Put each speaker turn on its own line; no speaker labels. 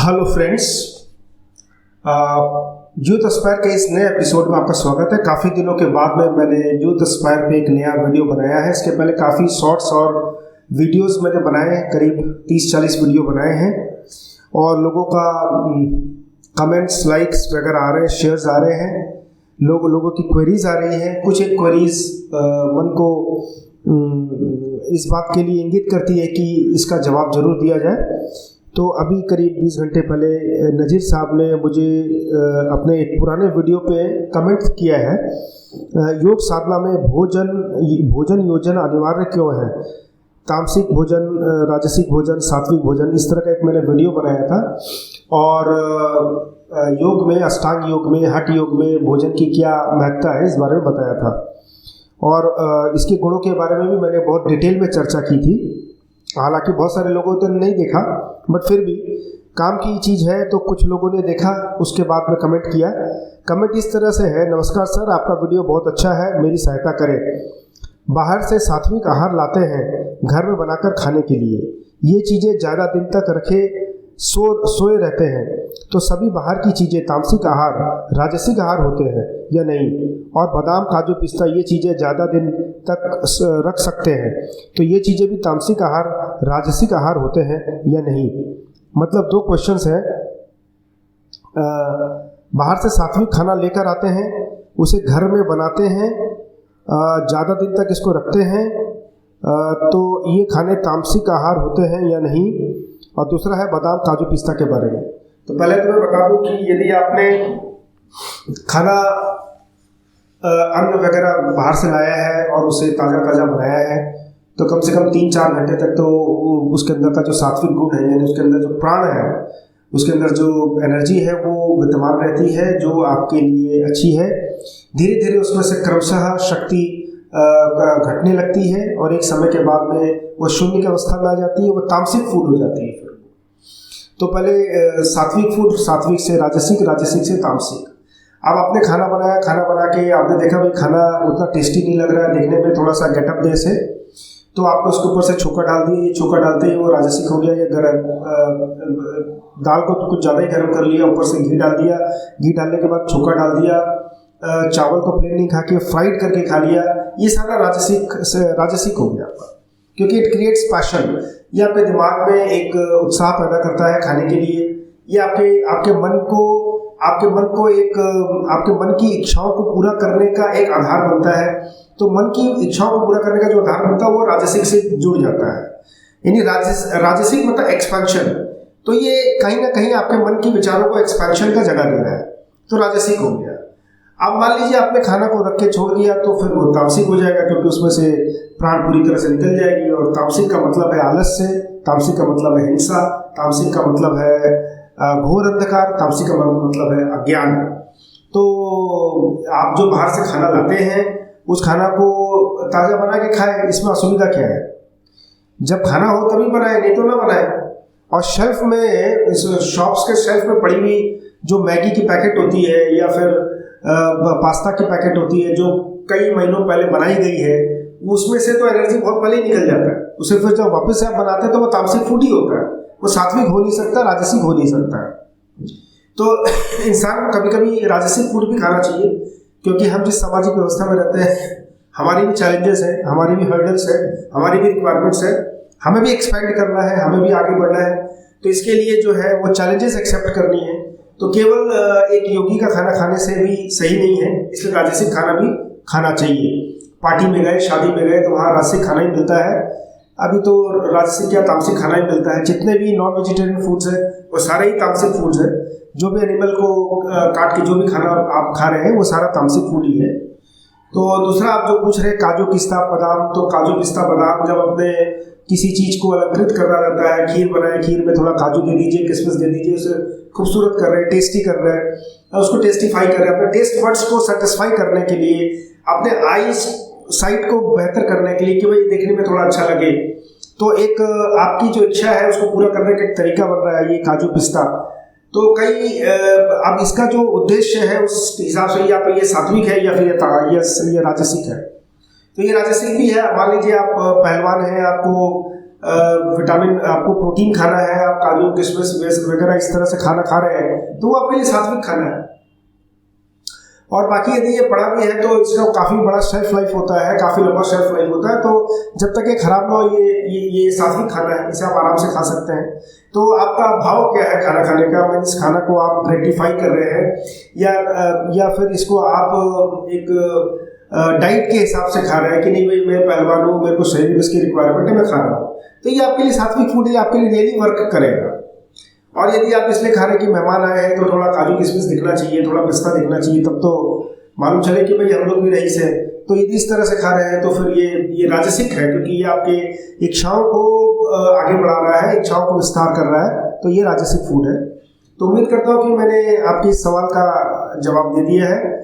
Hello friends, youth Aspire के इस नए एपिसोड में आपका स्वागत है। काफ़ी दिनों के बाद में मैंने यूथ एस्पायर पे एक नया वीडियो बनाया है। इसके पहले काफ़ी शॉर्ट्स और वीडियोस मैंने बनाए हैं, करीब 30-40 वीडियो बनाए हैं और लोगों का कमेंट्स, लाइक्स वगैरह आ रहे हैं, शेयर्स आ रहे हैं, लोगों की क्वेरीज आ रही हैं। कुछ एक क्वेरीज मन को इस बात के लिए इंगित करती है कि इसका जवाब ज़रूर दिया जाए। तो अभी करीब 20 घंटे पहले नज़ीर साहब ने मुझे अपने एक पुराने वीडियो पे कमेंट किया है, योग साधना में भोजन योजन अनिवार्य क्यों है, तामसिक भोजन, राजसिक भोजन, सात्विक भोजन, इस तरह का एक मैंने वीडियो बनाया था। और योग में, अष्टांग योग में, हठ योग में भोजन की क्या महत्ता है, इस बारे में बताया था। और इसके गुणों के बारे में भी मैंने बहुत डिटेल में चर्चा की थी। हालांकि बहुत सारे लोगों ने नहीं देखा, बट फिर भी काम की चीज़ है तो कुछ लोगों ने देखा, उसके बाद में कमेंट किया। कमेंट इस तरह से है, नमस्कार सर, आपका वीडियो बहुत अच्छा है, मेरी सहायता करें। बाहर से सात्विक आहार लाते हैं घर में बनाकर खाने के लिए, ये चीज़ें ज़्यादा दिन तक रखे सोए रहते हैं, तो सभी बाहर की चीज़ें तामसिक आहार, राजसिक आहार होते हैं या नहीं? और बादाम, काजू, पिस्ता, ये चीज़ें ज़्यादा दिन तक रख सकते हैं, तो ये चीज़ें भी तामसिक आहार, राजसिक आहार होते हैं या नहीं? मतलब दो क्वेश्चंस हैं। बाहर से सात्विक खाना लेकर आते हैं, उसे घर में बनाते हैं, ज़्यादा दिन तक इसको रखते हैं, तो ये खाने तामसिक आहार होते हैं या नहीं? और दूसरा है बादाम, काजू, पिस्ता के बारे में। तो पहले तो मैं बता दूं कि यदि आपने खाना अन्न वगैरह बाहर से लाया है और उसे ताज़ा बनाया है, तो कम से कम 3-4 घंटे तक तो उसके अंदर का जो सात्विक गुण है, यानी उसके अंदर जो प्राण है, उसके अंदर जो एनर्जी है, वो विद्यमान रहती है, जो आपके लिए अच्छी है। धीरे धीरे उसमें से क्रमशः शक्ति घटने लगती है और एक समय के बाद में वो शून्य की अवस्था में आ जाती है, वो तामसिक फूड हो जाती है। फिर तो पहले सात्विक फूड, सात्विक से राजसिक, राजसिक से तामसिक। अब आपने खाना बनाया, खाना बना के आपने देखा भाई खाना उतना टेस्टी नहीं लग रहा है, देखने में थोड़ा सा गेटअप बेस है, तो आपने उसके ऊपर से चोखा डाल दिया। ये चोखा डालते ही वो राजसिक हो गया। या दाल को तो कुछ ज़्यादा ही गर्म कर लिया, ऊपर से घी डाल दिया, घी डालने के बाद चोखा डाल दिया, चावल को प्लेन नहीं खा के फ्राइड करके खा लिया, ये सारा राजसिक हो गया आपका, क्योंकि इट क्रिएट्स पैशन। ये आपके दिमाग में एक उत्साह पैदा करता है खाने के लिए। ये आपके मन की इच्छाओं को पूरा करने का एक आधार बनता है। तो मन की इच्छाओं को पूरा करने का जो आधार बनता है वो राजसिक से जुड़ जाता है, यानी राजसिक मतलब एक्सपेंशन। तो ये कहीं ना कहीं आपके मन के विचारों को एक्सपेंशन का जगह दे रहा है, तो राजसिक हो गया। अब मान लीजिए आपने खाना को रख के छोड़ दिया, तो फिर वो तामसिक हो जाएगा, क्योंकि उसमें से प्राण पूरी तरह से निकल जाएगी। और तामसिक का मतलब है आलस्य, तामसिक का मतलब है हिंसा, तामसिक का मतलब है घोर अंधकार, तामसिक का मतलब है अज्ञान। तो आप जो बाहर से खाना लाते हैं, उस खाना को ताज़ा बना के खाएं, इसमें असुविधा क्या है? जब खाना हो तभी बनाए, नहीं तो ना बनाए। और शेल्फ में, शॉप्स के शेल्फ में पड़ी हुई जो मैगी की पैकेट होती है या फिर पास्ता की पैकेट होती है, जो कई महीनों पहले बनाई गई है, उसमें से तो एनर्जी बहुत पहले ही निकल जाता है। उसे फिर जब वापस से आप बनाते हैं तो वो तामसिक फूड ही होता है, वो सात्विक हो नहीं सकता, राजसिक हो नहीं सकता है। तो इंसान को कभी कभी राजसिक फूड भी खाना चाहिए, क्योंकि हम जिस सामाजिक व्यवस्था में रहते हैं, हमारी भी चैलेंजेस है, हमारी भी हर्डल्स है, हमारी भी रिक्वायरमेंट्स है, हमें भी एक्सपेंड करना है, हमें भी आगे बढ़ना है। तो इसके लिए जो है वो चैलेंजेस एक्सेप्ट करनी है। तो केवल एक योगी का खाना खाने से भी सही नहीं है, इसलिए राजसिक खाना भी खाना चाहिए। पार्टी में गए, शादी में गए, तो वहाँ राजसिक खाना ही मिलता है। अभी तो राजसिक या तामसिक खाना ही मिलता है। जितने भी नॉन वेजिटेरियन फूड्स हैं वो सारे ही तामसिक फूड्स हैं। जो भी एनिमल को काट के जो भी खाना आप खा रहे हैं वो सारा तामसिक फूड ही है। तो दूसरा आप जो पूछ रहे हैं काजू, पिस्ता, बादाम, तो काजू, पिस्ता, बादाम जब अपने किसी चीज़ को अलंकृत करना रहता है, खीर बनाए, खीर में थोड़ा काजू दे दीजिए, किशमिश दे दीजिए, उसे खूबसूरत कर रहे हैं, टेस्टी कर रहे हैं, उसको टेस्टीफाई कर रहे हैं, अपने टेस्ट बड्स को सेटिस्फाई करने के लिए, अपने आई साइट को बेहतर करने के लिए कि भाई देखने में थोड़ा अच्छा लगे। तो एक आपकी जो इच्छा है उसको पूरा करने का एक तरीका बन रहा है ये काजू, पिस्ता। तो अब इसका जो उद्देश्य है उस हिसाब से या तो ये सात्विक है या फिर ये राजसिक है। तो ये राजसिक भी है। मान लीजिए आप पहलवान हैं, आपको विटामिन, आपको प्रोटीन खाना है, आप काजू किशमिश वगैरह इस तरह से खाना खा रहे हैं, तो वो आपके लिए सात्विक खाना है। और बाकी यदि ये पड़ा भी है तो इसका काफ़ी बड़ा शेल्फ लाइफ होता है, काफ़ी लंबा शेल्फ लाइफ होता है, तो जब तक ये खराब ना हो, ये सात्विक खाना है, इसे आप आराम से खा सकते हैं। तो आपका भाव क्या है खाना खाने का, मीन्स खाना को आप ग्रेटिफाई कर रहे हैं या फिर इसको आप एक डाइट के हिसाब से खा रहे हैं कि नहीं भाई मैं पहलवान हूँ, मेरे को शरीर में इसकी रिक्वायरमेंट है, मैं खा रहा हूँ, तो ये आपके लिए सात्विक फूड है, आपके लिए रियली वर्क करेगा। और यदि आप इसलिए खा रहे हैं कि मेहमान आए हैं तो थोड़ा काजू किशमिश दिखना चाहिए, थोड़ा पिस्ता दिखना चाहिए, तब तो मालूम चले कि भाई हम लोग भी रईस हैं, तो यदि इस तरह से खा रहे हैं तो फिर ये राजसिक है, क्योंकि ये आपके इच्छाओं को आगे बढ़ा रहा है, इच्छाओं को विस्तार कर रहा है, तो ये राजसिक फूड है। तो उम्मीद करता हूँ कि मैंने आपके इस सवाल का जवाब दे दिया है।